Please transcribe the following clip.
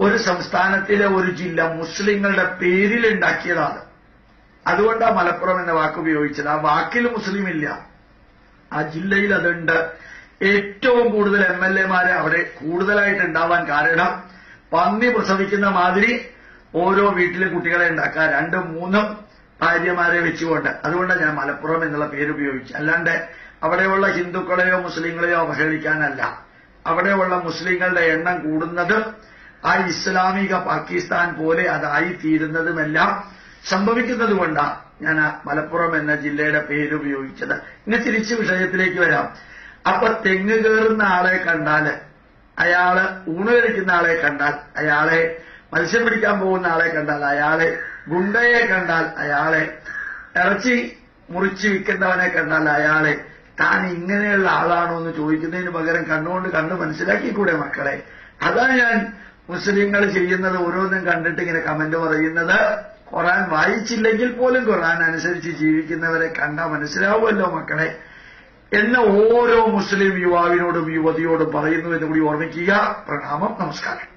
ഒരു സംസ്ഥാനത്തിലെ ഒരു ജില്ല മുസ്ലിങ്ങളുടെ പേരിൽ ഉണ്ടാക്കിയതാണ്. അതുകൊണ്ടാണ് മലപ്പുറം എന്ന വാക്ക് ഉപയോഗിച്ചത്. ആ വാക്കിൽ മുസ്ലിം ഇല്ല, ആ ജില്ലയിൽ അതുണ്ട്. ഏറ്റവും കൂടുതൽ MLA-മാരെ അവിടെ കൂടുതലായിട്ട് ഉണ്ടാവാൻ കാരണം പന്നി പ്രസവിക്കുന്ന മാതിരി ഓരോ വീട്ടിലെ കുട്ടികളെ ഉണ്ടാക്കാൻ 2-3 ഭാര്യമാരെ വെച്ചുകൊണ്ട്. അതുകൊണ്ടാണ് ഞാൻ മലപ്പുറം എന്നുള്ള പേര് ഉപയോഗിച്ചത്. അല്ലാണ്ട് അവിടെയുള്ള ഹിന്ദുക്കളെയോ മുസ്ലിങ്ങളെയോ അവഹേളിക്കാനല്ല. അവിടെയുള്ള മുസ്ലിങ്ങളുടെ എണ്ണം കൂടുന്നത് ആ ഇസ്ലാമിക പാകിസ്ഥാൻ പോലെ അതായി തീരുന്നതുമെല്ലാം സംഭവിക്കുന്നത് കൊണ്ടാണ് ഞാൻ മലപ്പുറം എന്ന ജില്ലയുടെ പേര് ഉപയോഗിച്ചത്. ഇനി തിരിച്ച് വിഷയത്തിലേക്ക് വരാം. അപ്പൊ തെങ്ങ് കയറുന്ന ആളെ കണ്ടാല്, അയാള് ഊണ് കഴിക്കുന്ന ആളെ കണ്ടാൽ, അയാളെ മത്സ്യം പിടിക്കാൻ പോകുന്ന ആളെ കണ്ടാൽ, അയാളെ ഗുണ്ടയെ കണ്ടാൽ, അയാളെ ഇറച്ചി മുറിച്ച് വിൽക്കുന്നവനെ കണ്ടാൽ, അയാളെ താൻ ഇങ്ങനെയുള്ള ആളാണോ എന്ന് ചോദിക്കുന്നതിന് പകരം കണ്ണുകൊണ്ട് കണ്ട് മനസ്സിലാക്കിക്കൂടെ മക്കളെ? അതാ ഞാൻ മുസ്ലിങ്ങൾ ചെയ്യുന്നത് ഓരോന്നും കണ്ടിട്ട് ഇങ്ങനെ കമന്റ് പറയുന്നത്. ഖുർആൻ വായിച്ചില്ലെങ്കിൽ പോലും ഖുർആൻ അനുസരിച്ച് ജീവിക്കുന്നവരെ കണ്ടാൽ മനസ്സിലാവുമല്ലോ മക്കളെ എന്ന് ഓരോ മുസ്ലിം യുവാവിനോടും യുവതിയോടും പറയുന്നു എന്ന് കൂടി ഓർമ്മിക്കുക. പ്രണാമം, നമസ്കാരം.